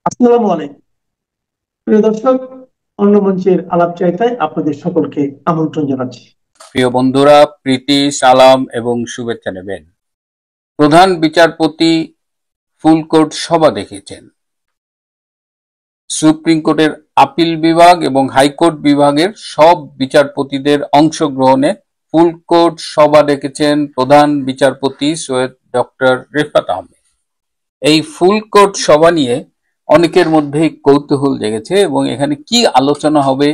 আসসালামু আলাইকুম প্রিয় দর্শক। অন্য মঞ্চের আলাপচারিতায় আপনাদের সকলকে আমন্ত্রণ জানাচ্ছি। প্রিয় বন্ধুরা, প্রীতি, সালাম এবং শুভেচ্ছা নেবেন। প্রধান বিচারপতি ফুল কোর্ট সভা দেখেছেন। সুপ্রিম কোর্টের আপিল বিভাগ এবং হাইকোর্ট বিভাগের সব বিচারপতিদের অংশগ্রহণে ফুল কোর্ট সভা ডেকেছেন প্রধান বিচারপতি সৈয়দ ডক্টর রেফাত আহমেদ। এই ফুল কোর্ট সভা নিয়ে অনেকের মধ্যেই কৌতূহল জেগেছে এবং এখানে কি আলোচনা হবে।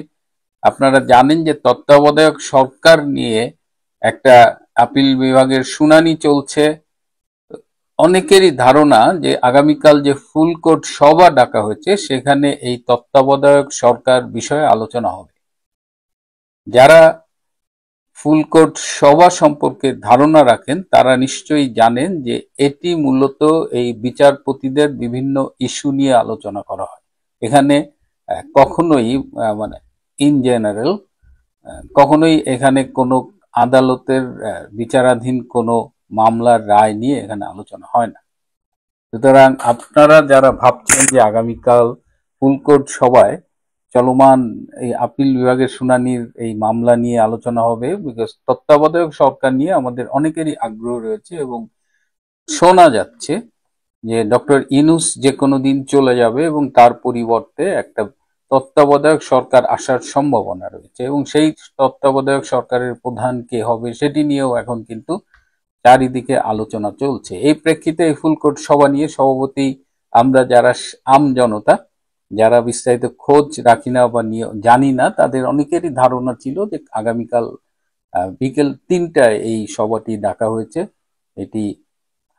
আপনারা জানেন যে তত্ত্বাবধায়ক সরকার নিয়ে একটা আপিল বিভাগের শুনানি চলছে। অনেকেরই ধারণা যে আগামীকাল যে ফুল কোর্ট সভা ডাকা হয়েছে সেখানে এই তত্ত্বাবধায়ক সরকার বিষয়ে আলোচনা হবে। যারা ফুল কোর্ট সভা সম্পর্কে ধারণা রাখেন তারা নিশ্চয়ই জানেন যে এটি মূলত এই বিচারপতিদের বিভিন্ন ইস্যু নিয়ে আলোচনা করা হয়। এখানে কখনোই মানে ইন জেনারেল কখনোই এখানে কোনো আদালতের বিচারাধীন কোনো মামলার রায় নিয়ে এখানে আলোচনা হয় না। সুতরাং আপনারা যারা ভাবছেন যে আগামীকাল ফুল কোর্ট সভায় চলমান এই আপিল বিভাগের শুনানির এই মামলা নিয়ে আলোচনা হবে, বিকজ তত্ত্বাবধায়ক সরকার নিয়ে আমাদের অনেকেরই আগ্রহ রয়েছে এবং শোনা যাচ্ছে যে ডক্টর ইউনূস যে কোনো দিন চলে যাবে এবং তার পরিবর্তে একটা তত্ত্বাবধায়ক সরকার আসার সম্ভাবনা রয়েছে এবং সেই তত্ত্বাবধায়ক সরকারের প্রধান কে হবে সেটি নিয়েও এখন কিন্তু চারিদিকে আলোচনা চলছে। এই প্রেক্ষিতে এই ফুল কোর্ট সভা নিয়ে সভাপতি আমরা যারা আম জনতা, যারা বিস্তারিত খোঁজ রাখি না বা জানি না, তাদের অনেকেরই ধারণা ছিল যে আগামীকাল বিকেল ৩টায় এই সভাটি ডাকা হয়েছে। এটি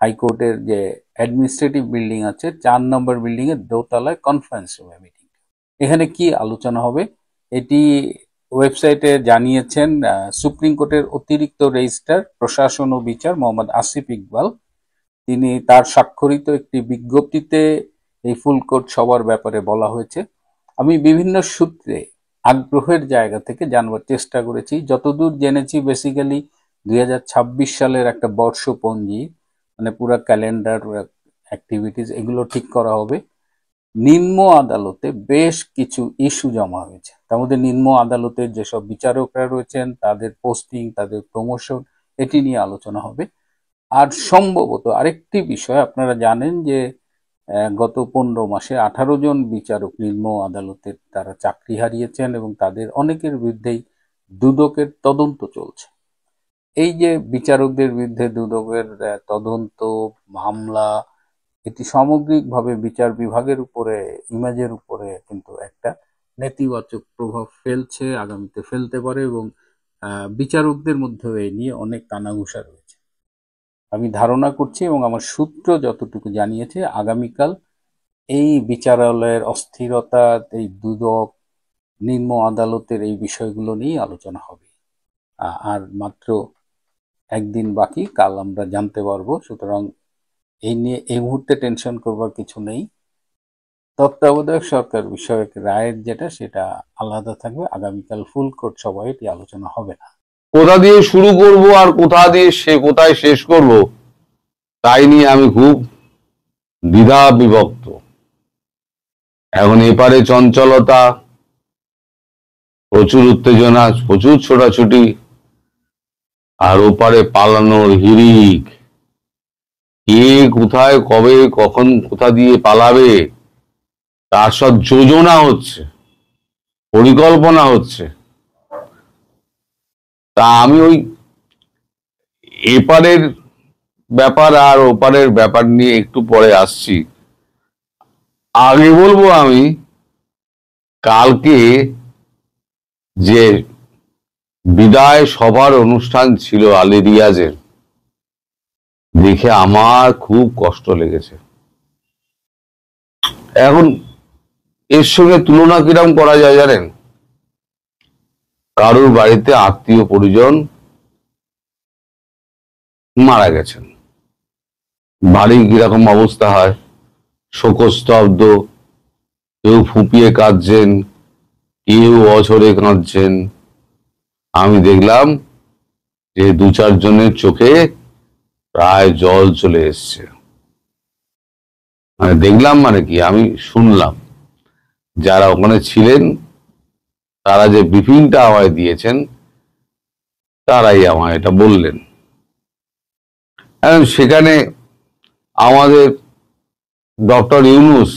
হাইকোর্টের যে অ্যাডমিনিস্ট্রেটিভ বিল্ডিং আছে ৪ নম্বর বিল্ডিং এর দোতলায় কনফারেন্স রুমে মিটিং। এখানে কি আলোচনা হবে এটি ওয়েবসাইটে জানিয়েছেন সুপ্রিম কোর্টের অতিরিক্ত রেজিস্ট্রার প্রশাসন ও বিচার মোহাম্মদ আসিফ ইকবাল। তিনি তার স্বাক্ষরিত একটি বিজ্ঞপ্তিতে এই ফুল কোর্ট সভার ব্যাপারে বলা হয়েছে। আমি বিভিন্ন সূত্রে আগ্রহের জায়গা থেকে জানবার চেষ্টা করেছি। যতদূর জেনেছি বেসিক্যালি ২০২৬ সালের একটা বর্ষপঞ্জি, মানে পুরো ক্যালেন্ডার অ্যাক্টিভিটিস এগুলো ঠিক করা হবে। নিম্ন আদালতে বেশ কিছু ইস্যু জমা হয়েছে, তার মধ্যে নিম্ন আদালতের যেসব বিচারকরা রয়েছেন তাদের পোস্টিং, তাদের প্রমোশন, এটি নিয়ে আলোচনা হবে। আর সম্ভবত আরেকটি বিষয়, আপনারা জানেন যে গত ১৫ মাসে ১৮ জন বিচারক নিম্ন আদালতের তারা চাকরি হারিয়েছেন এবং তাদের অনেকের বিরুদ্ধেই দুদকের তদন্ত চলছে। এই যে বিচারকদের বিরুদ্ধে দুদকের তদন্ত মামলা, এটি সামগ্রিকভাবে বিচার বিভাগের উপরে, ইমেজের উপরে কিন্তু একটা নেতিবাচক প্রভাব ফেলছে, আগামীতে ফেলতে পারে এবং বিচারকদের মধ্যেও এই নিয়ে অনেক কানাঘুষা রয়েছে। আমি ধারণা করছি এবং আমার সূত্র যতটুকু জানিয়েছে আগামীকাল এই বিচারালয়ের অস্থিরতা, এই দুদক, নিম্ন আদালতের এই বিষয়গুলো নিয়েই আলোচনা হবে। আর মাত্র একদিন বাকি, কাল আমরা জানতে পারবো। সুতরাং এই নিয়ে এই মুহূর্তে টেনশন করবার কিছু নেই। তত্ত্বাবধায়ক সরকার বিষয়ক রায়ের যেটা সেটা আলাদা থাকবে। আগামীকাল ফুল কোর্ট সভায় এটি আলোচনা হবে না। কোথা দিয়ে শুরু করব আর কোথায় শেষ করব তাই নিয়ে আমি খুব দ্বিধা বিভক্ত। এখন এপারে চঞ্চলতা, প্রচুর উত্তেজনা, প্রচুর ছোটাছুটি, আর ওপারে পালানোর হিড়িক। কে কোথায় কবে কখন কোথা দিয়ে পালাবে তার সব যোজনা হচ্ছে, পরিকল্পনা হচ্ছে। তা আমি ওই এপারের ব্যাপার আর ওপারের ব্যাপার নিয়ে একটু পরে আসছি। আগে বলবো আমি কালকে যে বিদায় সভার অনুষ্ঠান ছিল আলী রিয়াজের, দেখে আমার খুব কষ্ট লেগেছে। এখন এর সঙ্গে তুলনা কিরম করা যায় জানেন? কারোর বাড়িতে আত্মীয় পরিজন মারা গেছেন, বাড়ি কিরকম অবস্থা হয়, শোকস্তব্ধ, কেউ ফুপিয়ে কাঁদছেন, কেউ অঝরে কাঁদছেন। আমি দেখলাম যে ২-৪ জনের চোখে প্রায় জল চলে এসছে। মানে দেখলাম মানে কি, আমি শুনলাম যারা ওখানে ছিলেন তারা যে ব্রিফিংটা আমায় দিয়েছেন তারাই আমায় এটা বললেন। এখন সেখানে আমাদের ডক্টর ইউনূস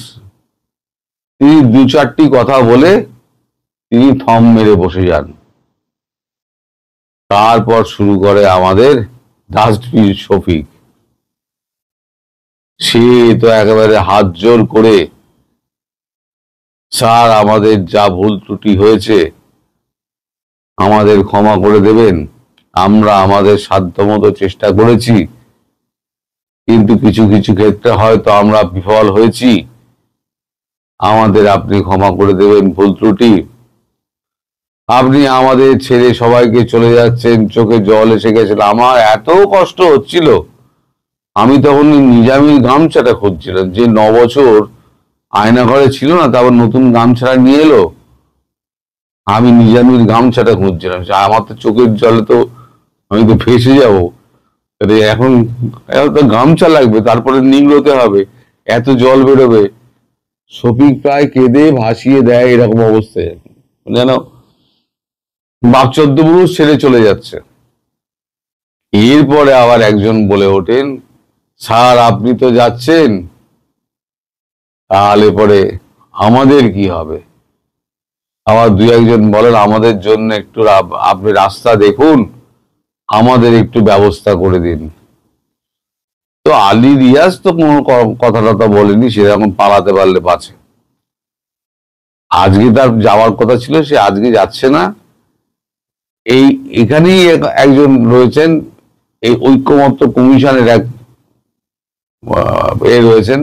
তিনি দু চারটি কথা বলে তিনি থম মেরে বসে যান। তারপর শুরু করে আমাদের ডাস্টবিন শফিক। সে তো একেবারে হাত জোর করে, স্যার আমাদের যা ভুল ত্রুটি হয়েছে আমাদের ক্ষমা করে দেবেন, আমরা আমাদের সাধ্যমতো চেষ্টা করেছি, কিন্তু কিছু কিছু ক্ষেত্রে হয়তো আমরা বিফল হয়েছি, আমাদের আপনি ক্ষমা করে দেবেন ভুল ত্রুটি। আপনি আমাদের ছেড়ে সবাইকে চলে যাচ্ছেন, চোখে জল এসে গেছিল। আমার এত কষ্ট হচ্ছিল, আমি তখন নিজামীর গামছাটা খুঁজছিলাম, যে 9 বছর আয়না ঘরে ছিল না, তারপর নতুন গামছাটা নিয়ে এলো, আমি নিজামীর গামছাটা খুঁজছিলাম। আমার তো চোখের জলে তো আমি তো ফেসে যাবো। এখন তো গামছা লাগবে, তারপরে নিংড়োতে হবে, এত জল বেরোবে। শফিক প্রায় কেঁদে ভাসিয়ে দেয়, এরকম অবস্থায় যেন বাপ চোদ্দ পুরুষ ছেড়ে চলে যাচ্ছে। এরপরে আবার একজন বলে ওঠেন, স্যার আপনি তো যাচ্ছেন, তাহলে পরে আমাদের কি হবে? আবার দুই একজন বলেন, আমাদের জন্য একটু আপনি রাস্তা দেখুন, আমাদের একটু ব্যবস্থা করে দিন। তো আলী রিয়াজ তো কোনো কথা টথা বলেনি, সে এখন পালাতে পারলে বাঁচে। আজকে তার যাওয়ার কথা ছিল, সে আজকে যাচ্ছে না। এখানেই একজন রয়েছেন, এই ঐক্যমত্য কমিশনের এক রয়েছেন,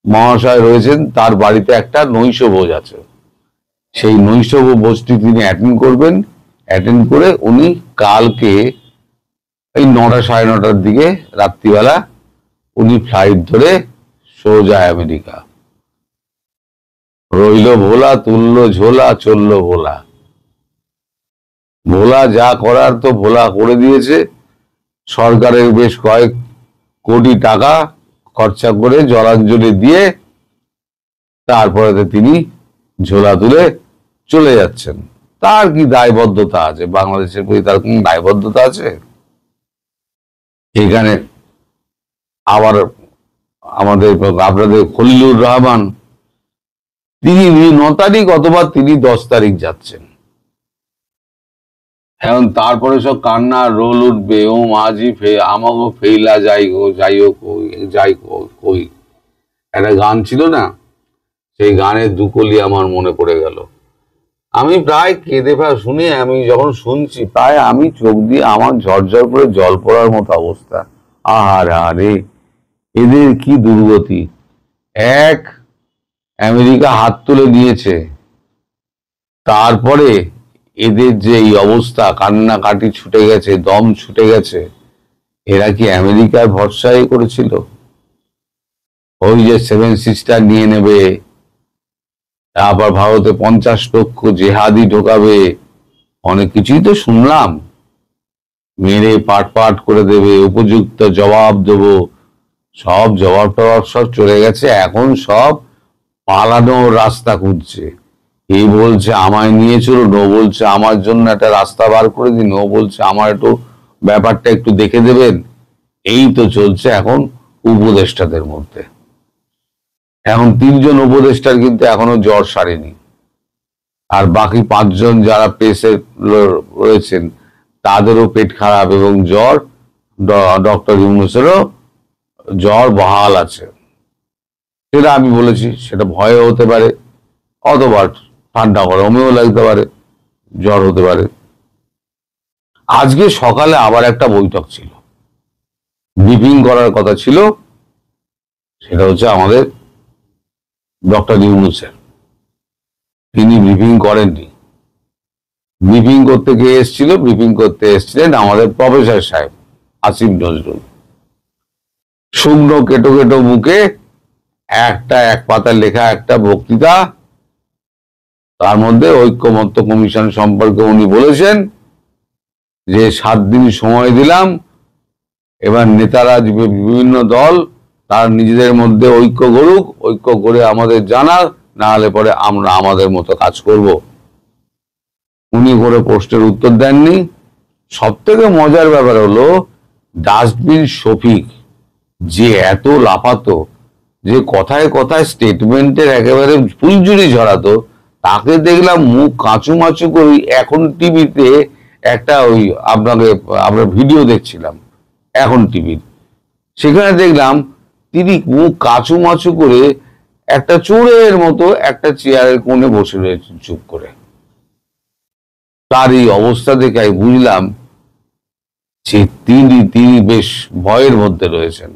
মহাশয় রয়েছেন, তার বাড়িতে একটা নৈশ ভোজ আছে। সেই নৈশ ভোজটি তিনি অ্যাটেন্ড করবেন। অ্যাটেন্ড করে উনি কালকে এই 9টা সাড়ে 9টার দিকে রাত্রিবেলা উনি ফ্লাইট ধরে সোজা আমেরিকা। রইল ভোলা, তুললো ঝোলা, চললো ভোলা। ভোলা যা করার তো ভোলা করে দিয়েছে। সরকারের বেশ কয়েক কোটি টাকা খরচা করে জলাঞ্জলি দিয়ে তারপরে তিনি ঝোলা তুলে চলে যাচ্ছেন। তার কি দায়বদ্ধতা আছে বাংলাদেশের প্রতি? তার কোন দায়বদ্ধতা আছে? এখানে আবার আমাদের আপনাদের খলিলুর রহমান, তিনি 9 তারিখ অথবা তিনি 10 তারিখ যাচ্ছেন। এখন তারপরে সব কান্না রোল উঠবে, ও মাঝি আমাকে ফেইলা যাই গো, যাইও কই, যাই কই। একটা গান ছিল না, সেই গানের দুকলি আমার মনে পড়ে গেল। আমি প্রায় কেঁদে শুনে, আমি যখন শুনছি প্রায় আমি চোখ দিয়ে আমার ঝরঝর করে জল পড়ার মতো অবস্থা। আরে এদের কি দুর্গতি! এক, আমেরিকা হাত তুলে নিয়েছে, তারপরে এদের যে এই অবস্থা, কান্নাকাটি ছুটে গেছে, দম ছুটে গেছে। এরা কি আমেরিকার ভরসাই করেছিল? ওই যে 7 সিস্টার নিয়ে নেবে, তারপর ভারতে 50 লক্ষ জেহাদি ঢোকাবে, অনেক কিছুই তো শুনলাম, মেরে পাট করে দেবে, উপযুক্ত জবাব দেব। সব জবাব টবাব সব চলে গেছে, এখন সব পালানোর রাস্তা খুঁজছে। এই বলছে আমায় নিয়ে চলুন, ও বলছে আমার জন্য একটা রাস্তা বার করে দিন, ও বলছে আমার একটু ব্যাপারটা একটু দেখে দেবেন। এই তো চলছে এখন উপদেষ্টাদের মধ্যে। এখন 3 জন উপদেষ্টার কিন্তু এখনো জ্বর সারেনি, আর বাকি 5 জন যারা প্রেসে রয়েছেন তাদেরও পেট খারাপ এবং জ্বর। ডক্টর ইউনূসেরও জ্বর বহাল আছে। সেটা আমি বলেছি, সেটা ভয়ে হতে পারে, অথবা ঠান্ডা গরমেও লাগতে পারে, জ্বর হতে পারে। আজকে সকালে আবার একটা বৈঠক ছিল, ব্রিফিং করার কথা ছিল, সেটা হচ্ছে আমাদের ডক্টর ইউনূসের। তিনি ব্রিফিং করেননি। ব্রিফিং করতে কে এসেছিল? ব্রিফিং করতে এসেছিলেন আমাদের প্রফেসর সাহেব আসিফ নজরুল। শুকনো কেটো কেটো মুখে এক পাতার লেখা একটা বক্তৃতা, তার মধ্যে ঐক্যমত্য কমিশন সম্পর্কে উনি বলেছেন যে 7 দিন সময় দিলাম, এবার নেতারা বিভিন্ন দল তারা নিজেদের মধ্যে ঐক্য গড়ুক, ঐক্য করে আমাদের জানাক, না হলে পরে আমরা আমাদের মতো কাজ করব। উনি করে পোস্টের উত্তর দেননি। সব থেকে মজার ব্যাপার হলো ডাস্টবিন শফিক যে এত লাফাতো, যে কথায় কথায় স্টেটমেন্টের একেবারে ফুলঝুরি ঝরাতো, তাকে দেখলাম মুখ কাঁচু মাচু করে এখন টিভিতে একটা আমরা ভিডিও দেখছিলাম এখন টিভির, সেখানে দেখলাম তিনি মুখ কাঁচু মাচু করে একটা চোরের মতো একটা চেয়ারের কোণে বসে রয়েছেন চুপ করে। তার এই অবস্থা দেখে আমি বুঝলাম যে তিনি বেশ ভয়ের মধ্যে রয়েছেন।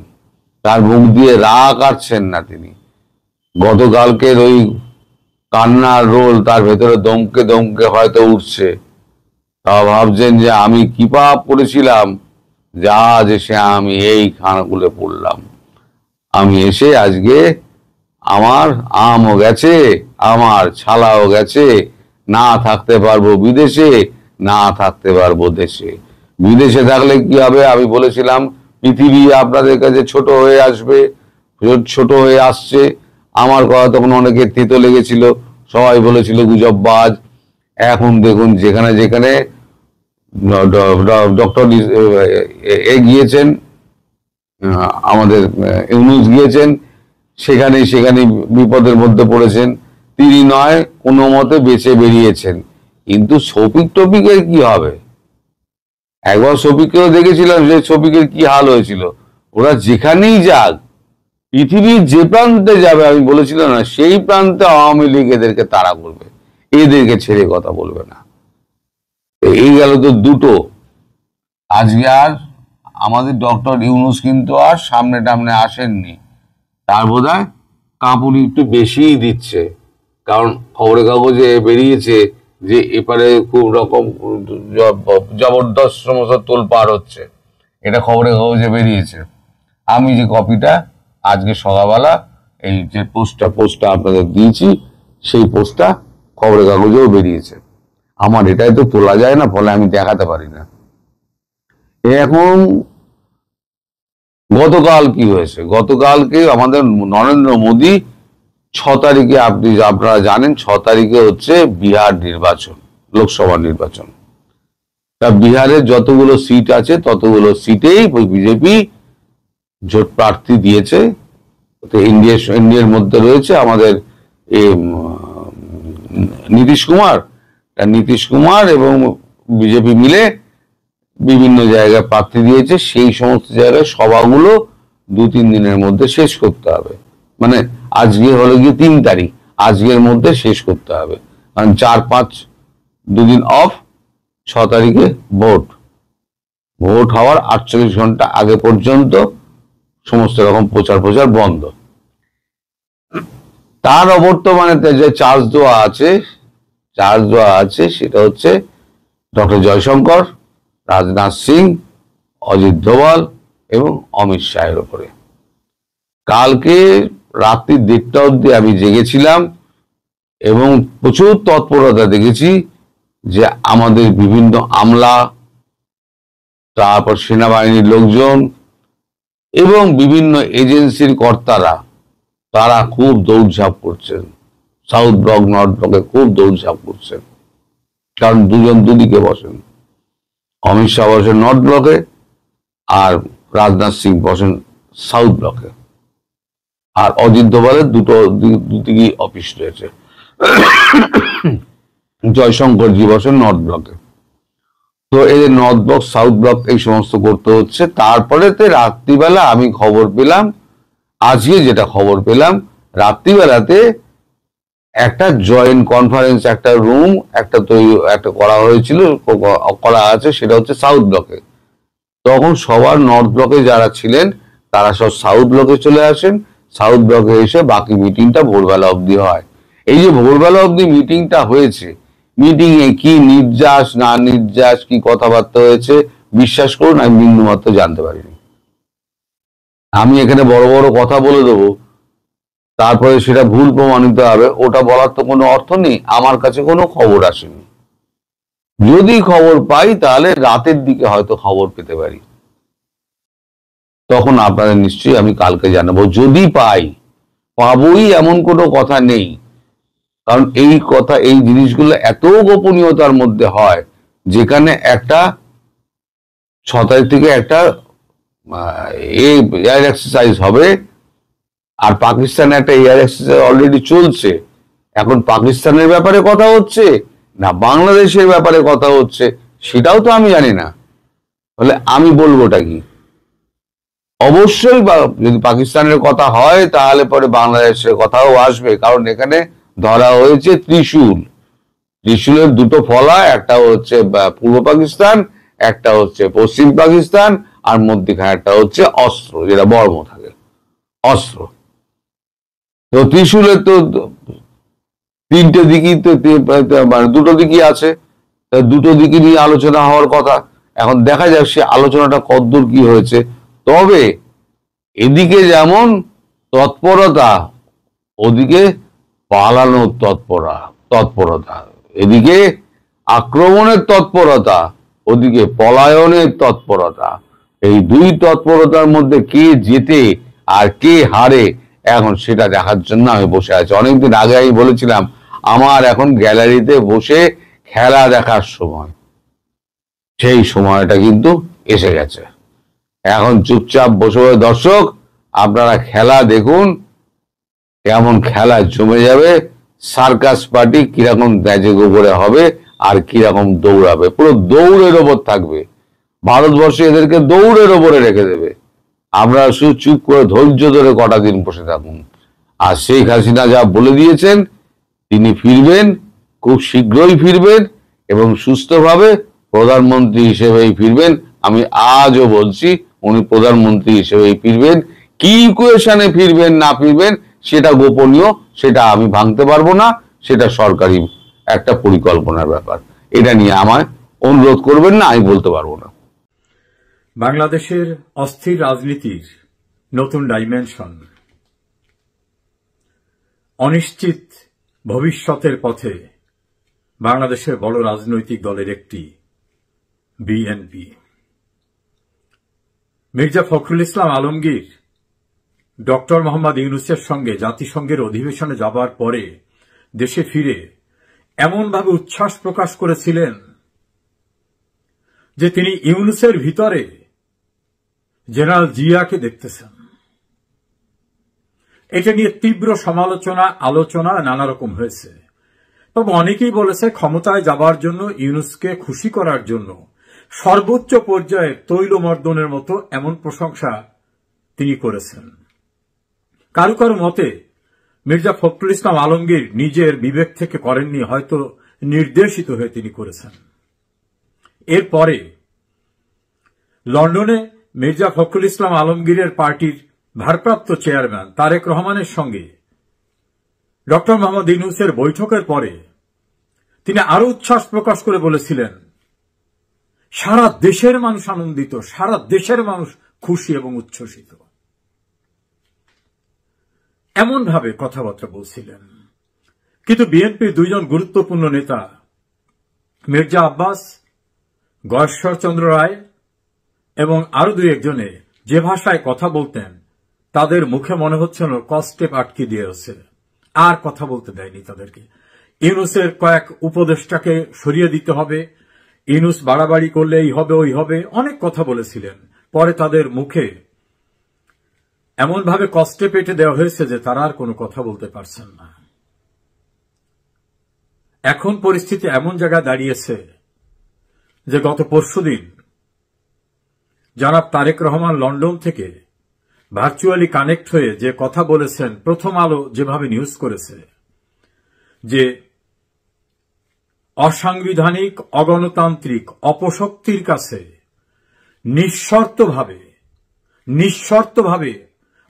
তার মুখ দিয়ে রাগ কাটছেন না তিনি। গতকালকের ওই কান্নার রোল তার ভেতরে দমকে দমকে হয়তো উঠছে। তা ভাবছেন যে আমি কি পাপ করেছিলাম, যা যে সে আমি এই খানাগুলো পড়লাম। আমি এসে আজকে আমার আমও গেছে, আমার ছালাও গেছে, না থাকতে পারবো বিদেশে, না থাকতে পারবো দেশে। বিদেশে থাকলে কি হবে? আমি বলেছিলাম পৃথিবী আপনাদের কাছে ছোট হয়ে আসবে, ছোট হয়ে আসছে। আমার কথা তখন অনেকে তেতো লেগেছিল, সবাই বলেছিল গুজববাজ। এখন দেখুন যেখানে যেখানে ডক্টর গিয়েছেন, আমাদের ইউনূস গিয়েছেন, সেখানে সেখানে বিপদের মধ্যে পড়েছেন। তিনি নয় কোনো মতে বেঁচে বেরিয়েছেন। কিন্তু শফিক টপিকের কি হবে? একবার শফিককেও দেখেছিলাম যে শফিকের কি হাল হয়েছিল। ওরা যেখানেই যাক, পৃথিবীর যে প্রান্তে যাবে, আমি বলেছিলাম না, সেই প্রান্তে আওয়ামী লীগ এদেরকে তাড়া করবে, এদেরকে ছেড়ে কথা বলবে না। এই গেল তো দুটো। আজকে আর আমাদের ডক্টর ইউনূস কিন্তু আর সামনে টামনে আসেননি। তার বোধহয় কাঁপুনি একটু বেশিই দিচ্ছে, কারণ খবরের কাগজে বেরিয়েছে যে এপারে খুব রকম জবরদস্ত সমস্ত তোলপাড় হচ্ছে। এটা খবরের কাগজে বেরিয়েছে। আমি যে কপিটা আজকে সকালবেলা এই যে পোস্টটা আপনাদের দিয়েছি, সেই পোস্টটা খবরের কাগজেও বেরিয়েছে। আমার এটাই তো তোলা যায় না, ফলে আমি দেখাতে পারি না। এখন গতকাল কি হয়েছে? গতকালকে আমাদের নরেন্দ্র মোদী 6 তারিখে, আপনারা জানেন 6 তারিখে হচ্ছে বিহার নির্বাচন, লোকসভা নির্বাচন। তা বিহারের যতগুলো সিট আছে ততগুলো সিটেই বিজেপি জোট প্রার্থী দিয়েছে। ইন্ডিয়ার মধ্যে রয়েছে আমাদের নীতিশ কুমার এবং বিজেপি মিলে বিভিন্ন জায়গায় প্রার্থী দিয়েছে। সেই সমস্ত জায়গায় সভাগুলো 2-3 দিনের মধ্যে শেষ করতে হবে। মানে আজকে হলো গিয়ে 3 তারিখ, আজকের মধ্যে শেষ করতে হবে। কারণ 4-5 দুদিন অফ, 6 তারিখে ভোট হওয়ার 48 ঘন্টা আগে পর্যন্ত সমস্ত রকম প্রচার বন্ধ। তার অবর্তমানে যে চার্জ দেওয়া আছে সেটা হচ্ছে ডক্টর জয়শঙ্কর, রাজনাথ সিং, অজিত দোভাল এবং অমিত শাহের উপরে। কালকে রাত্রি 1:30 অব্দি আমি জেগেছিলাম এবং প্রচুর তৎপরতা দেখেছি যে আমাদের বিভিন্ন আমলা, তারপর সেনাবাহিনীর লোকজন এবং বিভিন্ন এজেন্সির কর্তারা, তারা খুব দৌড়ঝাঁপ করছেন। সাউথ ব্লক, নর্থ ব্লকে খুব দৌড়ঝাঁপ করছেন। কারণ দুজন দুদিকে বসেন, অমিত শাহ বসেন নর্থ ব্লকে আর রাজনাথ সিং বসেন সাউথ ব্লকে। আর অজিত দোভালের দুদিকেই অফিস রয়েছে। জয়শঙ্করজি বসেন নর্থ ব্লকে। তো এই নর্থ ব্লক, সাউথ ব্লক এই সমস্ত করতে হচ্ছে। তারপরে রাত্রিবেলা আমি খবর পেলাম, আজকে যেটা খবর পেলাম, রাত্রিবেলাতে একটা জয়েন্ট কনফারেন্স, একটা রুম একটা করা হয়েছিল, করা আছে, সেটা হচ্ছে সাউথ ব্লকে। তখন সবার নর্থ ব্লকে যারা ছিলেন তারা সব সাউথ ব্লকে চলে আসেন। সাউথ ব্লকে এসে বাকি মিটিংটা ভোরবেলা অবধি হয়। এই যে ভোরবেলা অবধি মিটিংটা হয়েছে, মিটিং এ কি নির্যাস না নির্যাস, কি কথাবার্তা হয়েছে, বিশ্বাস করুন আমি বিন্দুমাত্র জানতে পারিনি। আমি এখানে বড় বড় কথা বলে দেবো, তারপরে সেটা ভুল প্রমাণিত হবে, ওটা বলার তো কোনো অর্থ নেই। আমার কাছে কোনো খবর আসেনি। যদি খবর পাই তাহলে রাতের দিকে হয়তো খবর পেতে পারি। তখন আপনাদের নিশ্চয়ই আমি কালকে জানাবো। যদি পাবোই এমন কোনো কথা নেই, কারণ এই জিনিসগুলো এত গোপনীয়তার মধ্যে হয়, যেখানে একটা 6 তারিখ থেকে একটা এয়ার এক্সারসাইজ হবে, আর পাকিস্তানে একটা এয়ার এক্সারসাইজ অলরেডি চলছে। এখন পাকিস্তানের ব্যাপারে কথা হচ্ছে না বাংলাদেশের ব্যাপারে কথা হচ্ছে, সেটাও তো আমি জানি না। তাহলে আমি বলবোটা কি? অবশ্যই যদি পাকিস্তানের কথা হয় তাহলে পরে বাংলাদেশের কথাও আসবে, কারণ এখানে ধরা হয়েছে ত্রিশূলের দুটো ফলা, একটা হচ্ছে পূর্ব পাকিস্তান, একটা হচ্ছে পশ্চিম পাকিস্তান, আর মধ্যখানে একটা হচ্ছে অস্ত্র, যেটা বর্ম থাকে, অস্ত্র। তো ত্রিশূলের তো 3টে দিকই তো, মানে 2টো দিকই আছে, দুটো দিকে নিয়ে আলোচনা হওয়ার কথা। এখন দেখা যাক সে আলোচনাটা কতদূর কি হয়েছে। তবে এদিকে যেমন তৎপরতা, ওদিকে পালানোর তৎপরতা, এদিকে আক্রমণের তৎপরতা, ওদিকে পলায়নের তৎপরতা। এই দুই তৎপরতার মধ্যে কে জেতে আর কে হারে, এখন সেটা দেখার জন্য আমি বসে আছি। অনেকদিন আগে আমি বলেছিলাম আমার এখন গ্যালারিতে বসে খেলা দেখার সময়, সেই সময়টা কিন্তু এসে গেছে। এখন চুপচাপ বসে দর্শক আপনারা খেলা দেখুন, কেমন খেলা জমে যাবে, সার্কাস পার্টি কিরকম ন্যাজে গোবরে হবে আর কিরকম দৌড়াবে, পুরো দৌড়ের ওপর থাকবে। ভারতবর্ষে এদেরকে দৌড়ের ওপরে রেখে দেবে। আপনারা শুধু চুপ করে ধৈর্য ধরে কটা দিন বসে থাকুন। আর শেখ হাসিনা যা বলে দিয়েছেন, তিনি ফিরবেন, খুব শীঘ্রই ফিরবেন, এবং সুস্থভাবে প্রধানমন্ত্রী হিসেবেই ফিরবেন। আমি আজও বলছি উনি প্রধানমন্ত্রী হিসেবেই ফিরবেন। কি ইকুয়েশনে ফিরবেন না ফিরবেন সেটা গোপনীয়, সেটা আমি ভাঙতে পারবো না, সেটা সরকারি একটা পরিকল্পনার ব্যাপার। এটা নিয়ে আমায় অনুরোধ করবেন না, আমি বলতে পারবো না। বাংলাদেশের অস্থির রাজনীতির নতুন ডাইমেনশন, অনিশ্চিত ভবিষ্যতের পথে বাংলাদেশের বড় রাজনৈতিক দলের একটি বিএনপি। মির্জা ফখরুল ইসলাম আলমগীর ডক্টর মোহাম্মদ ইউনূসের সঙ্গে জাতিসংঘের অধিবেশনে যাবার পরে দেশে ফিরে এমনভাবে উচ্ছ্বাস প্রকাশ করেছিলেন যে তিনি ইউনূসের ভিতরে জেনারেল জিয়াকে দেখতেছেন। এটা নিয়ে তীব্র সমালোচনা, আলোচনা নানা রকম হয়েছে। তবে অনেকেই বলেছে ক্ষমতায় যাবার জন্য, ইউনূসকে খুশি করার জন্য সর্বোচ্চ পর্যায়ে তৈলমর্দনের মতো এমন প্রশংসা তিনি করেছেন। কারো কারো মতে মির্জা ফখরুল ইসলাম আলমগীর নিজের বিবেক থেকে করেননি, হয়তো নির্দেশিত হয়ে তিনি করেছেন। এরপরে লন্ডনে মির্জা ফখরুল ইসলাম আলমগীরের পার্টির ভারপ্রাপ্ত চেয়ারম্যান তারেক রহমানের সঙ্গে ডক্টর মোহাম্মদ ইউনূসের বৈঠকের পরে তিনি আরো উচ্ছ্বাস প্রকাশ করে বলেছিলেন, সারা দেশের মানুষ আনন্দিত, সারা দেশের মানুষ খুশি এবং উচ্ছ্বসিত। এমন ভাবে কথাবার্তা বলছিলেন। কিন্তু বিএনপির দুইজন গুরুত্বপূর্ণ নেতা মির্জা আব্বাস, গয়েশ্বর চন্দ্র রায় এবং আরো দুই একজনে যে ভাষায় কথা বলতেন, তাদের মুখে মনে হচ্ছিল কস্টেপ আটকে দিয়েছে, আর কথা বলতে দেয়নি তাদেরকে। ইউনূসের কয়েক উপদেষ্টাকে সরিয়ে দিতে হবে, ইউনূস বাড়াবাড়ি করলে এই হবে ওই হবে, অনেক কথা বলেছিলেন। পরে তাদের মুখে এমনভাবে কষ্টে পেটে দেওয়া হয়েছে যে তারা আর কোনো কথা বলতে পারছেন না। এখন পরিস্থিতি এমন জায়গায় দাঁড়িয়েছে যে গত পরশুদিন জনাব তারেক রহমান লন্ডন থেকে ভার্চুয়ালি কানেক্ট হয়ে যে কথা বলেছেন, প্রথম আলো যেভাবে নিউজ করেছে যে অসাংবিধানিক, অগণতান্ত্রিক অপশক্তির কাছে নিঃশর্তভাবে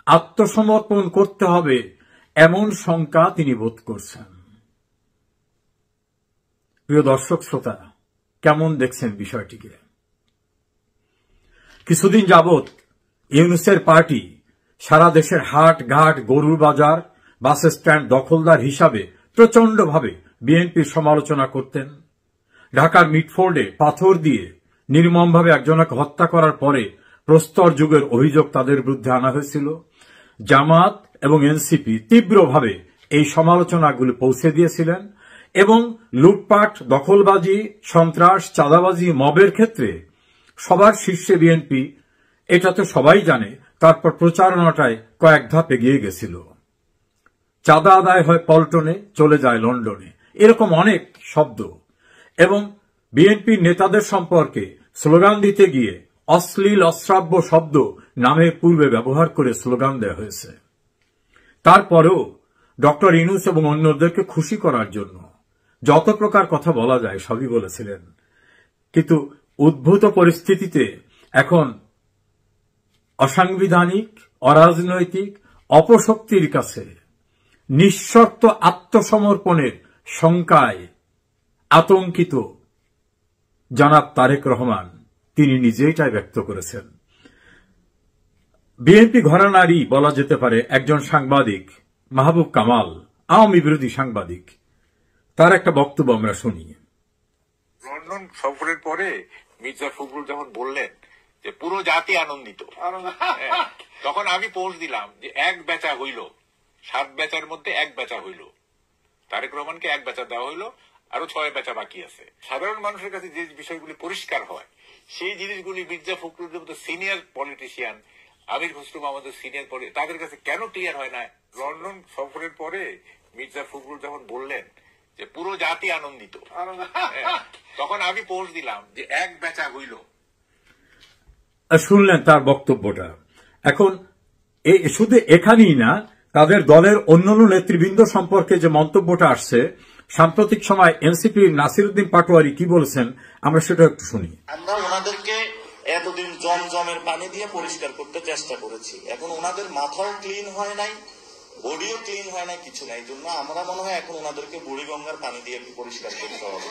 আত্মসমর্পণ করতে হবে, এমন শঙ্কা তিনি বোধ করছেন। প্রিয় দর্শক শ্রোতা, কেমন দেখছেন বিষয়টিকে? কিছুদিন যাবৎ ইউনূসের পার্টি সারা দেশের হাট ঘাট, গরুর বাজার, বাস স্ট্যান্ড দখলদার হিসাবে প্রচন্ডভাবে বিএনপির সমালোচনা করতেন। ঢাকার মিটফোর্ডে পাথর দিয়ে নির্মমভাবে একজনকে হত্যা করার পরে প্রস্তর যুগের অভিযোগ তাদের বিরুদ্ধে আনা হয়েছিল। জামাত এবং এনসিপি তীব্রভাবে এই সমালোচনাগুলি পৌঁছে দিয়েছিলেন এবং লুটপাট, দখলবাজি, সন্ত্রাস, চাঁদাবাজি, মবের ক্ষেত্রে সবার শীর্ষে বিএনপি, এটা তো সবাই জানে। তারপর প্রচারণাটায় কয়েক ধাপ এগিয়ে গেছিল। চাঁদা আদায় হয় পল্টনে, চলে যায় লন্ডনে, এরকম অনেক শব্দ। এবং বিএনপির নেতাদের সম্পর্কে স্লোগান দিতে গিয়ে অশ্লীল অশ্রাব্য শব্দ নামের পূর্বে ব্যবহার করে স্লোগান দেওয়া হয়েছে। তারপরেও ডক্টর ইউনূস এবং অন্যদেরকে খুশি করার জন্য যত প্রকার কথা বলা যায় সবই বলেছিলেন। কিন্তু উদ্ভূত পরিস্থিতিতে এখন অসাংবিধানিক, অরাজনৈতিক, অপশক্তির কাছে নিঃশর্ত আত্মসমর্পণের শঙ্কায় আতঙ্কিত জনাব তারেক রহমান, তিনি নিজেই এটাই ব্যক্ত করেছেন। বিএনপি ঘরানারই বলা যেতে পারে একজন সাংবাদিক মাহবুব কামাল, আওয়ামী বিরোধী সাংবাদিক, তার একটা বক্তব্য আমরা শুনি। লন্ডন সফরের পরে মির্জা ফখরুল যখন বললেন যে পুরো জাতি আনন্দিত, তখন আমি পোস্ট দিলাম যে এক বেচা হইল, 7 বেচার মধ্যে 1 বেচা হইল। তারেক রহমানকে 1 বেচা দেওয়া হইল, আরো 6 বেচা বাকি আছে। সাধারণ মানুষের কাছে যে বিষয়গুলি পরিষ্কার হয়, সেই জিনিসগুলি মির্জা ফখরুলের মতো সিনিয়র পলিটিশিয়ান, আমির খসরু মাহমুদের সিনিয়র তাদের কাছে কেন ক্লিয়ার হয় না? লন্ডন সফরের পরে মির্জা ফখরুল যখন বললেন যে পুরো জাতি আনন্দিত, তখন আমি পোস্ট দিলাম যে 1 বেচা হইল। শুনলেন তার বক্তব্যটা। এখন শুধু এখানেই না, তাদের দলের অন্যান্য নেতৃবৃন্দ সম্পর্কে যে মন্তব্যটা আসছে, সাম্প্রতিক সময় এনসিপির নাসিরউদ্দিন পাটোয়ারি কি বলেছেন আমরা সেটা একটু শুনি। আমরা ওনাদেরকে এতদিন জমজমের পানি দিয়ে পরিষ্কার করতে চেষ্টা করেছি, এখন ওনাদের মাথাও ক্লিন হয় নাই, বডিও ক্লিন হয় না, কিছু নাই। জন্য আমরা মনে হয় এখন ওনাদেরকে বুড়িগঙ্গার পানি দিয়ে পরিষ্কার করতে হবে।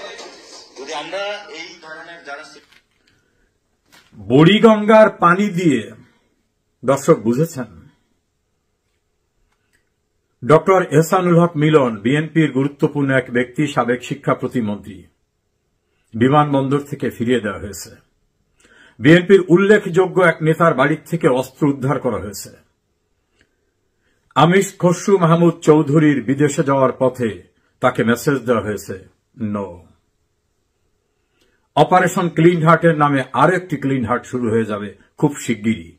যদি আমরা এই ধরনের যারা বুড়িগঙ্গার পানি দিয়ে, দর্শক বুঝেছেন? ডক্টর এহসানুল হক মিলন বিএনপির গুরুত্বপূর্ণ এক ব্যক্তি, সাবেক শিক্ষা প্রতিমন্ত্রী, বিমানবন্দর থেকে ফিরিয়ে দেওয়া হয়েছে। বিএনপির উল্লেখযোগ্য এক নেতার বাড়ি থেকে অস্ত্র উদ্ধার করা হয়েছে। আমির খসরু মাহমুদ চৌধুরীর বিদেশে যাওয়ার পথে তাকে মেসেজ দেওয়া হয়েছে, নো। অপারেশন ক্লিন হার্টের নামে আরো একটি ক্লিন হার্ট শুরু হয়ে যাবে খুব শিগগিরই,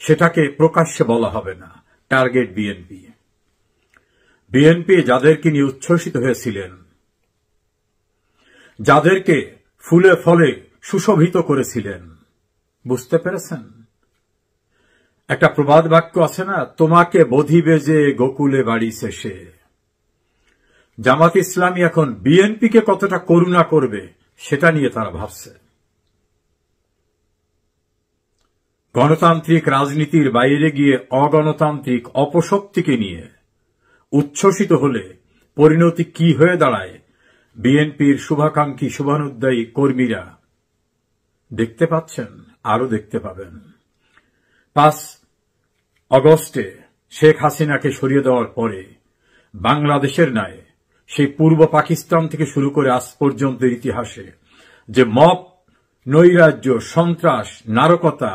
সেটাকে প্রকাশ্যে বলা হবে না। Target BNP. বিএনপি যাদেরকে নিয়ে উচ্ছ্বসিত হয়েছিলেন, যাদেরকে ফুলে ফলে সুশোভিত করেছিলেন, বুঝতে পেরেছেন? একটা প্রবাদ বাক্য আছে না, তোমাকে বধিবে যে গোকুলে বাড়ি শেষে। জামাত ইসলামী এখন বিএনপিকে কতটা করুণা করবে সেটা নিয়ে তারা ভাবছে। গণতান্ত্রিক রাজনীতির বাইরে গিয়ে অগণতান্ত্রিক অপশক্তিকে নিয়ে উচ্ছ্বসিত হলে পরিণতি কি হয়ে দাঁড়ায় বিএনপির শুভাকাঙ্ক্ষী শুভানুদ্দায়ী কর্মীরা দেখতে পাচ্ছেন, আরো দেখতে পাবেন। 5 অগস্টে শেখ হাসিনাকে সরিয়ে দেওয়ার পরে বাংলাদেশের ন্যায় সেই পূর্ব পাকিস্তান থেকে শুরু করে আজ পর্যন্ত ইতিহাসে যে মব, নৈরাজ্য, সন্ত্রাস, নারকতা,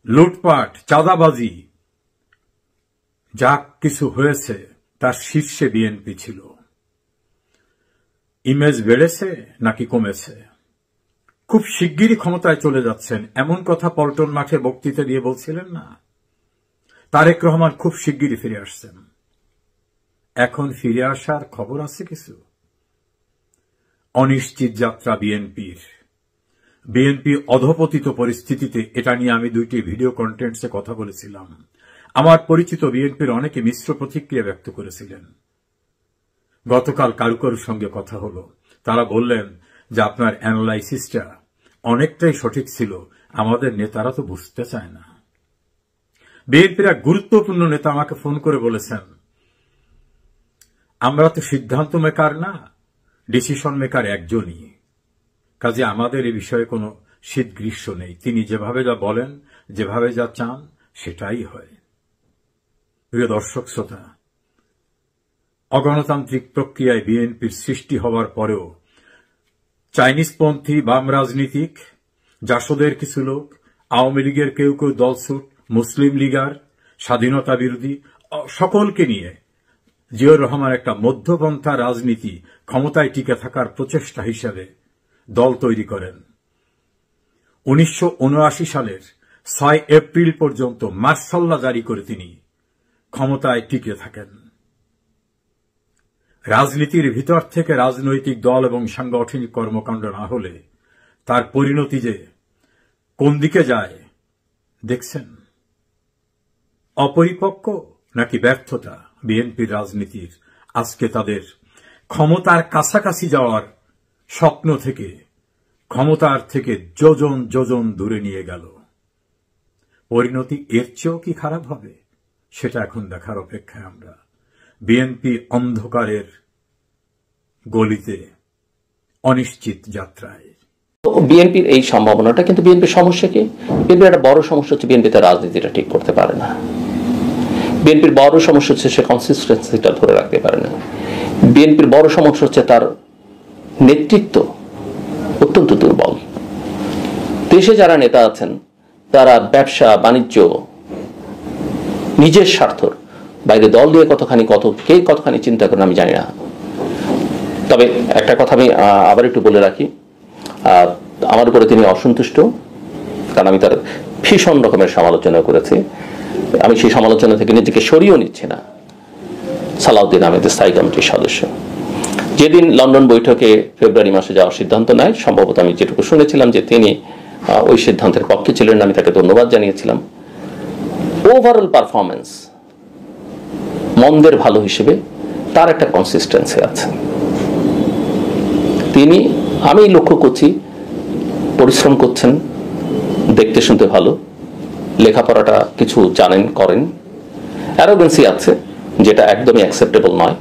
লুটপাট, চাঁদাবাজি যা কিছু হয়েছে তার শীর্ষে বিএনপি ছিল। ইমেজ বেড়েছে নাকি কমেছে? খুব শিগগিরই ক্ষমতায় চলে যাচ্ছেন এমন কথা পল্টন মাঠে বক্তৃতা দিয়ে বলছিলেন না? তারেক রহমান খুব শিগগিরই ফিরে আসছেন। এখন ফিরে আসার খবর আছে কিছু? অনিশ্চিত যাত্রা বিএনপির। বিএনপি অধপতিত পরিস্থিতিতে, এটা নিয়ে আমি 2টি ভিডিও কন্টেন্টসে কথা বলেছিলাম। আমার পরিচিত বিএনপির অনেকে মিশ্র প্রতিক্রিয়া ব্যক্ত করেছিলেন। গতকাল কারুর সঙ্গে কথা হলো, তারা বললেন যে আপনার অ্যানালাইসিসটা অনেকটাই সঠিক ছিল, আমাদের নেতারা তো বুঝতে চায় না। বিএনপির এক গুরুত্বপূর্ণ নেতা আমাকে ফোন করে বলেছেন, আমরা তো সিদ্ধান্ত মেকার না, ডিসিশন মেকার একজনই, কাজে আমাদের এই বিষয়ে কোনো শীত গ্রীষ্ম নেই। তিনি যেভাবে যা বলেন, যেভাবে যা চান সেটাই হয়। প্রিয় দর্শক শ্রোতা, অগণতান্ত্রিক প্রক্রিয়ায় বিএনপির সৃষ্টি হওয়ার পরেও চাইনিজপন্থী বাম রাজনীতিক, জাসদের কিছু লোক, আওয়ামী লীগের কেউ কেউ দলছুট, মুসলিম লীগার, স্বাধীনতা বিরোধী সকলকে নিয়ে জিয়াউর রহমান একটা মধ্যপন্থা রাজনীতি ক্ষমতায় টিকে থাকার প্রচেষ্টা হিসেবে দল তৈরি করেন। 1979 সালের 6 এপ্রিল পর্যন্ত মার্শাল্লা জারি করে তিনি ক্ষমতায় টিকে থাকেন। রাজনীতির ভিতর থেকে রাজনৈতিক দল এবং সাংগঠনিক কর্মকাণ্ড না হলে তার পরিণতি যে কোন দিকে যায় দেখছেন। অপরিপক্ক নাকি ব্যর্থতা বিএনপির রাজনীতির আজকে তাদের ক্ষমতার কাছাকাছি যাওয়ার স্বপ্ন থেকে ক্ষমতার থেকে যোজন যোজন দূরে নিয়ে গেল। পরিণতি এর চেয়েও কি খারাপ হবে সেটা এখন দেখার অপেক্ষায় আমরা। বিএনপি অন্ধকারের গলিতে অনিশ্চিত যাত্রায়। বিএনপির এই সম্ভাবনাটা, কিন্তু বিএনপির সমস্যা কি? বিএনপির একটা বড় সমস্যা হচ্ছে বিএনপি তার রাজনীতিটা ঠিক করতে পারে না। বিএনপির বড় সমস্যা হচ্ছে সে কনসিস্টেন্সিটা ধরে রাখতে পারে না। বিএনপির বড় সমস্যা হচ্ছে তার নেতৃত্ব অত্যন্ত দুর্বল। দেশে যারা নেতা আছেন তারা ব্যবসা বাণিজ্য নিজের স্বার্থর বাইরে দল নিয়ে কে কতখানি চিন্তা করেন আমি জানি না। তবে একটা কথা আমি আবার একটু বলে রাখি, আমার উপরে তিনি অসন্তুষ্ট, কারণ আমি তার ভীষণ রকমের সমালোচনা করেছি। আমি সেই সমালোচনা থেকে নিজেকে সরিয়েও নিচ্ছি না। সালাউদ্দিন আহমেদের স্থায়ী কমিটির সদস্য যেদিন লন্ডন বৈঠকে ফেব্রুয়ারি মাসে যাওয়ার সিদ্ধান্ত নেয়, সম্ভবত আমি যেটুকু শুনেছিলাম যে তিনি ওই সিদ্ধান্তের পক্ষে ছিলেন, আমি তাকে ধন্যবাদ জানিয়েছিলাম। ওভারঅল পারফরমেন্স মন্দের ভালো হিসেবে তার একটা কনসিস্টেন্সি আছে। তিনি, আমি লক্ষ্য করছি, পরিশ্রম করছেন, দেখতে শুনতে ভালো, লেখাপড়াটা কিছু জানেন, করেন। অ্যারোগেন্সি আছে যেটা একদমই অ্যাকসেপ্টেবল নয়,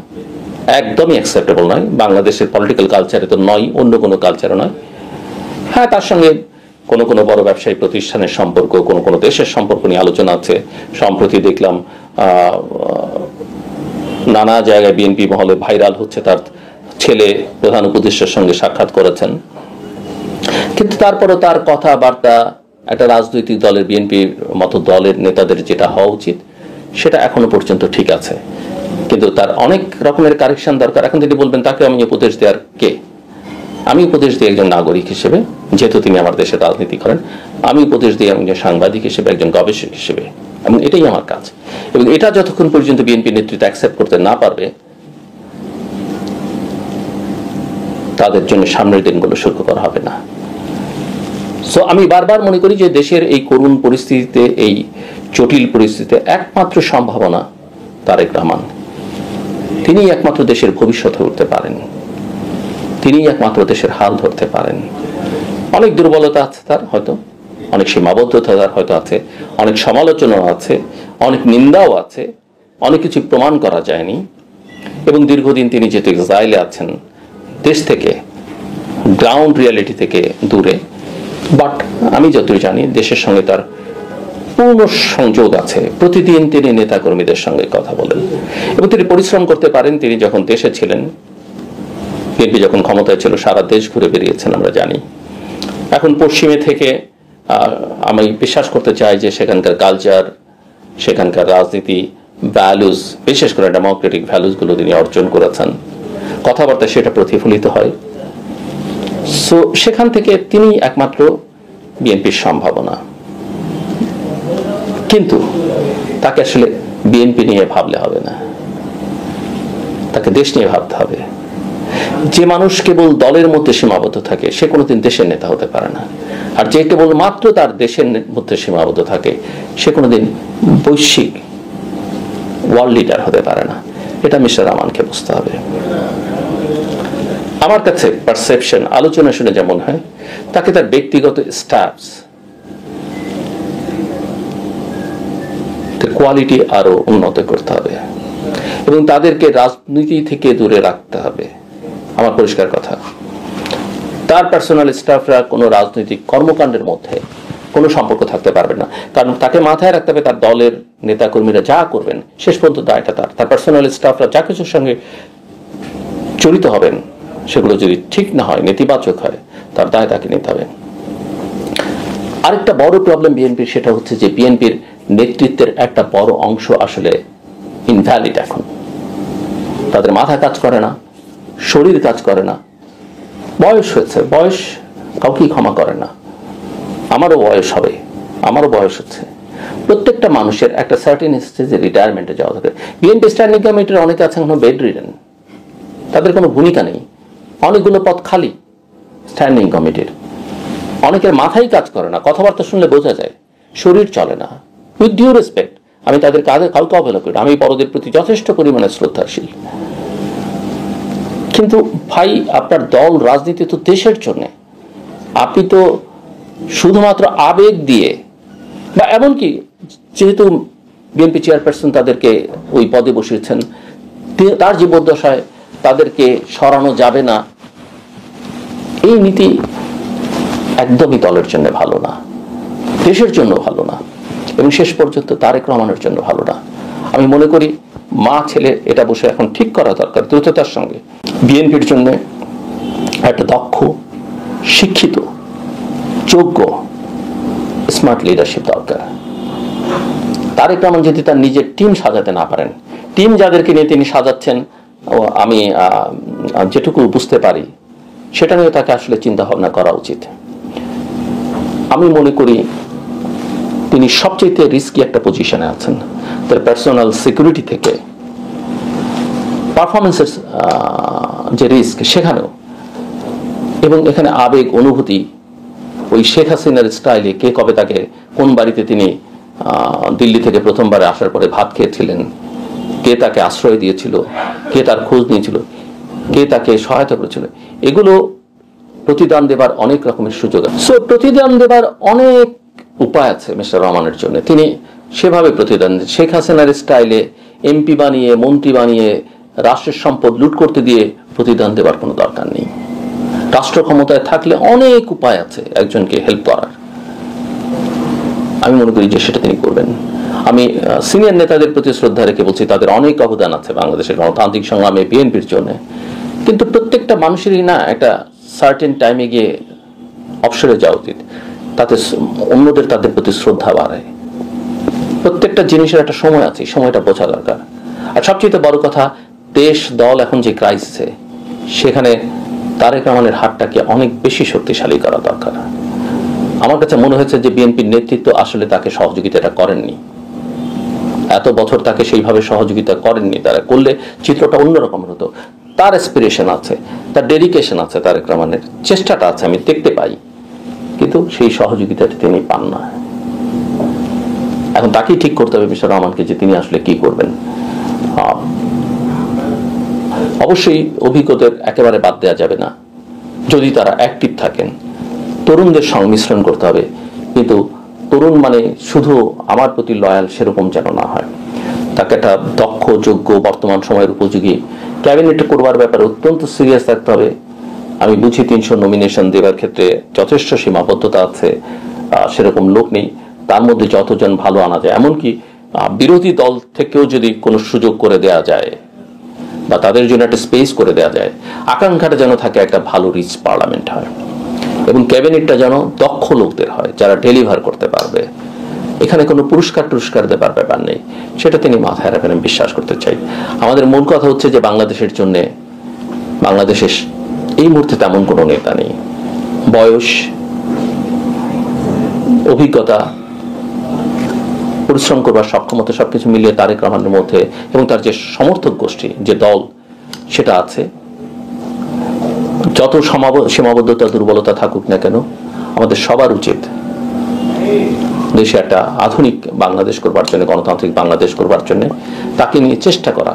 একদমই অ্যাকসেপ্টেবল নয়। বাংলাদেশের পলিটিক্যাল কালচারে তো নয়, অন্য কোনো কালচারে নয়। হ্যাঁ, তার সঙ্গে কোনো কোনো বড় ব্যবসায়ী প্রতিষ্ঠানের সম্পর্ক, কোনো কোনো দেশের সম্পর্ক নিয়ে আলোচনা আছে। সম্প্রতি দেখলাম নানা জায়গায় বিএনপি মহলে ভাইরাল হচ্ছে তার ছেলে প্রধান উপদেষ্টার সঙ্গে সাক্ষাৎ করেছেন। কিন্তু তারপরও তার কথাবার্তা একটা রাজনৈতিক দলের, বিএনপির মতো দলের নেতাদের যেটা হওয়া উচিত সেটা এখনো পর্যন্ত ঠিক আছে, কিন্তু তার অনেক রকমের কারেকশন দরকার। এখন তিনি বলবেন তাকে আমি উপদেশ দেওয়ার কে? আমি উপদেশ দিই একজন নাগরিক হিসেবে, যেহেতু তিনি আমার দেশের রাজনীতি করেন। আমি উপদেশ দিই একজন সাংবাদিক হিসেবে, একজন গবেষক হিসেবে, এবং এটাই আমার কাজ। এবং এটা যতক্ষণ পর্যন্ত বিএনপি নেতৃত্ব অ্যাকসেপ্ট করতে না পারবে, তাদের জন্য সামনের দিনগুলো সুখকর হবে না। সো আমি বারবার মনে করি যে দেশের এই করুণ পরিস্থিতিতে, এই জটিল পরিস্থিতিতে একমাত্র সম্ভাবনা তারেক রহমান। তিনি একমাত্র দেশের ভবিষ্যৎ হয়ে উঠতে পারেন, তিনি একমাত্র দেশের হাল ধরতে পারেন। অনেক দুর্বলতা আছে তার, হয়তো অনেক সীমাবদ্ধতা তার হয়তো আছে, অনেক সমালোচনাও আছে, অনেক নিন্দাও আছে, অনেক কিছু প্রমাণ করা যায়নি। এবং দীর্ঘদিন তিনি যেহেতু এক্সাইলে আছেন, দেশ থেকে, গ্রাউন্ড রিয়ালিটি থেকে দূরে, বাট আমি যতই জানি দেশের সঙ্গে তার পূর্ণ সংযোগ আছে। প্রতিদিন তিনি নেতা কর্মীদের সঙ্গে কথা বলেন এবং তিনি পরিশ্রম করতে পারেন। তিনি যখন দেশে ছিলেন, বিএনপি যখন ক্ষমতায় ছিল, সারা দেশ ঘুরে বেরিয়েছেন আমরা জানি। এখন পশ্চিমে থেকে আমি বিশ্বাস করতে চাই যে সেখানকার কালচার, সেখানকার রাজনীতি, ভ্যালুস, বিশেষ করে ডেমোক্রেটিক ভ্যালুসগুলো তিনি অর্জন করেছেন, কথাবার্তা সেটা প্রতিফলিত হয়। সো সেখান থেকে তিনি একমাত্র বিএনপির সম্ভাবনা। কিন্তু তাকে আসলে বিএনপি নিয়ে ভাবলে হবে না, তাকে দেশ নিয়ে ভাবতে হবে। যে মানুষ কেবল দলের মধ্যে সীমাবদ্ধ থাকে সে কোনোদিন দেশের নেতা হতে পারে না, আর যে কেবল মাত্র তার দেশের মধ্যে সীমাবদ্ধ থাকে সে কোনোদিন বৈশ্বিক ওয়ার্ল্ড লিডার হতে পারে না। এটা মিস্টার রহমানকে বুঝতে হবে। আমার কাছে পারসেপশন, আলোচনা শুনে যেমন হয়, তাকে তার ব্যক্তিগত স্টাফস কোয়ালিটি আরো উন্নত করতে হবে এবং তাদেরকে রাজনীতি থেকে দূরে রাখতে হবে। আমার পরিষ্কার কথা, তার পার্সোনাল স্টাফরা কোনো রাজনৈতিক কর্মকাণ্ডের মধ্যে কোনো সম্পর্ক থাকতে পারবে না, কারণ তাকে মাথায় রাখতে হবে তার দলের নেতাকর্মীরা যা করবেন শেষ পর্যন্ত দায়টা তার। তার পার্সোনাল স্টাফরা যা কিছুর সঙ্গে জড়িত হবেন সেগুলো যদি ঠিক না হয়, নেতিবাচক হয়, তার দায় তাকে নিতে হবে। আরেকটা বড় প্রবলেম বিএনপির, সেটা হচ্ছে যে বিএনপির নেতৃত্বের একটা বড় অংশ আসলে ইনভ্যালিড। এখন তাদের মাথা কাজ করে না, শরীর কাজ করে না, বয়স হয়েছে, বয়স কাউকেই ক্ষমা করে না। আমারও বয়স হবে, আমারও বয়স হচ্ছে। প্রত্যেকটা মানুষের একটা সার্টেন স্টেজে রিটায়ারমেন্টে যাওয়া থাকে। বিএনপি স্ট্যান্ডিং কমিটির অনেকে আছেন এখনো বেড রিডেন, তাদের কোনো ভূমিকা নেই, অনেকগুলো পদ খালি স্ট্যান্ডিং কমিটির। অনেকের মাথাই কাজ করে না, কথাবার্তা শুনলে বোঝা যায় শরীর চলে না। উইথ ডিউ রেসপেক্ট, আমি তাদের কাউকে অবহেলা করি, আমি বড়দের প্রতি যথেষ্ট পরিমাণে শ্রদ্ধাশীল। কিন্তু ভাই, আপনার দল রাজনীতি তো দেশের জন্য, আপনি তো শুধুমাত্র আবেগ দিয়ে, বা এমনকি যেহেতু বিএনপি চেয়ারপারসন তাদেরকে ওই পদে বসিয়েছেন, তার জীবদ্দশায় তাদেরকে সরানো যাবে না, এই নীতি একদমই দলের জন্য ভালো না, দেশের জন্য ভালো না, এবং শেষ পর্যন্ত তারেক রহমানের জন্য ভালো না। আমি মনে করি মা ছেলে এটা বসে এখন ঠিক করা দরকার দ্রুততার সঙ্গে। বিএনপির জন্য একটা দক্ষ, শিক্ষিত, যোগ্য, স্মার্ট লিডারশিপ দরকার। তারেক রহমান যদি তার নিজের টিম সাজাতে না পারেন, টিম যাদেরকে নিয়ে তিনি সাজাচ্ছেন, আমি যেটুকু বুঝতে পারি সেটা নিয়ে তাকে আসলে চিন্তা ভাবনা করা উচিত। আমি মনে করি তিনি সবচেয়ে রিস্কি একটা পজিশনে আছেন, তার পার্সোনাল সিকিউরিটি থেকে পারফরমেন্সের যে রিস্ক সেখানেও, এবং এখানে আবেগ, অনুভূতি, ওই শেখ হাসিনার স্টাইলে কে কবে তাকে কোন বাড়িতে তিনি দিল্লি থেকে প্রথমবারে আসার পরে ভাত খেয়েছিলেন, কে তাকে আশ্রয় দিয়েছিল, কে তার খোঁজ নিয়েছিল, কে তাকে সহায়তা করেছিল, এগুলো প্রতিদান দেবার অনেক রকমের সুযোগ আছে। সো প্রতিদান দেবার অনেক উপায় আছে মিস্টার রহমানের জন্য, তিনি সেভাবে প্রতিদান দেন। শেখ হাসিনার স্টাইলে এমপি বানিয়ে, মন্ত্রী বানিয়ে, রাষ্ট্রের সম্পদ লুট করতে দিয়ে প্রতিদান দেবার কোনো দরকার নেই। রাষ্ট্র ক্ষমতায় থাকলে অনেক উপায় আছে একজনকে হেল্প করার, আমি মনে করি যে সেটা তিনি করবেন। আমি সিনিয়র নেতাদের প্রতি শ্রদ্ধা রেখে বলছি, তাদের অনেক অবদান আছে বাংলাদেশের গণতান্ত্রিক সংগ্রামে বিএনপির জন্য, কিন্তু প্রত্যেকটা মানুষেরই না একটা সার্টেন টাইমে গিয়ে অবসরে যাওয়া উচিত, তাতে অন্যদের তাদের প্রতি শ্রদ্ধা বাড়ায়। প্রত্যেকটা জিনিসের একটা সময় আছে, সময়টা বোঝা দরকার। আর সবচেয়ে বড় কথা, দেশ দল এখন যে ক্রাইসিসে, সেখানে তারেক রহমানের হাতটাকে অনেক বেশি শক্তিশালী করা দরকার। আমার কাছে মনে হয়েছে যে বিএনপির নেতৃত্ব আসলে তাকে সহযোগিতাটা করেননি, এত বছর তাকে সেইভাবে সহযোগিতা করেননি। তারা করলে চিত্রটা অন্যরকম হতো। তার অ্যাসপিরেশন আছে, তার ডেডিকেশন আছে, তারেক রহমানের চেষ্টাটা আছে, আমি দেখতে পাই, কিন্তু সেই সহযোগিতাটা তিনি পান না। এখন তাকেই ঠিক করতে হবে মিস্টার রহমানকে যে তিনি আসলে কি করবেন। অবশ্যই অভিজ্ঞদের একেবারে বাদ দেওয়া যাবে না, যদি তারা অ্যাক্টিভ থাকেন। তরুণদের সংমিশ্রণ করতে হবে, কিন্তু তরুণ মানে শুধু আমার প্রতি লয়াল সেরকম যেন না হয়। তাকে একটা দক্ষ, যোগ্য, বর্তমান সময়ের উপযোগী ক্যাবিনেট করবার ব্যাপারে অত্যন্ত সিরিয়াস থাকতে হবে। আমি বুঝি 300 নমিনেশন দেওয়ার ক্ষেত্রে যথেষ্ট সীমাবদ্ধতা আছে, সেরকম লোক নেই। তার মধ্যে যতজন ভালো আনা যায়, এমনকি বিরোধী দল থেকেও যদি কোনো সুযোগ করে দেয়া যায় বা তাদের জন্য একটা স্পেস করে দেওয়া যায়, আকাঙ্ক্ষাটা যেন থাকে একটা ভালো রিচ পার্লামেন্ট হয়, এবং ক্যাবিনেটটা যেন দক্ষ লোকদের হয় যারা ডেলিভার করতে পারবে। এখানে কোনো পুরস্কার দেবার ব্যাপার নেই, সেটা তিনি মাথায় রাখেন, আমি বিশ্বাস করতে চাই। আমাদের মূল কথা হচ্ছে যে বাংলাদেশের জন্য, বাংলাদেশের এই মুহূর্তে তেমন কোনো নেতা নেই। বয়স, অভিজ্ঞতা, পরিশ্রম করবার সক্ষমতা সবকিছু মিলিয়ে তারেক রহমানের মধ্যে এবং তার যে সমর্থক গোষ্ঠী, যে দল, সেটা আছে। যত সীমাবদ্ধতা, দুর্বলতা থাকুক না কেন, আমাদের সবার উচিত দেশে একটা আধুনিক বাংলাদেশ করবার জন্য, গণতান্ত্রিক বাংলাদেশ করবার জন্য তাকে নিয়ে চেষ্টা করা।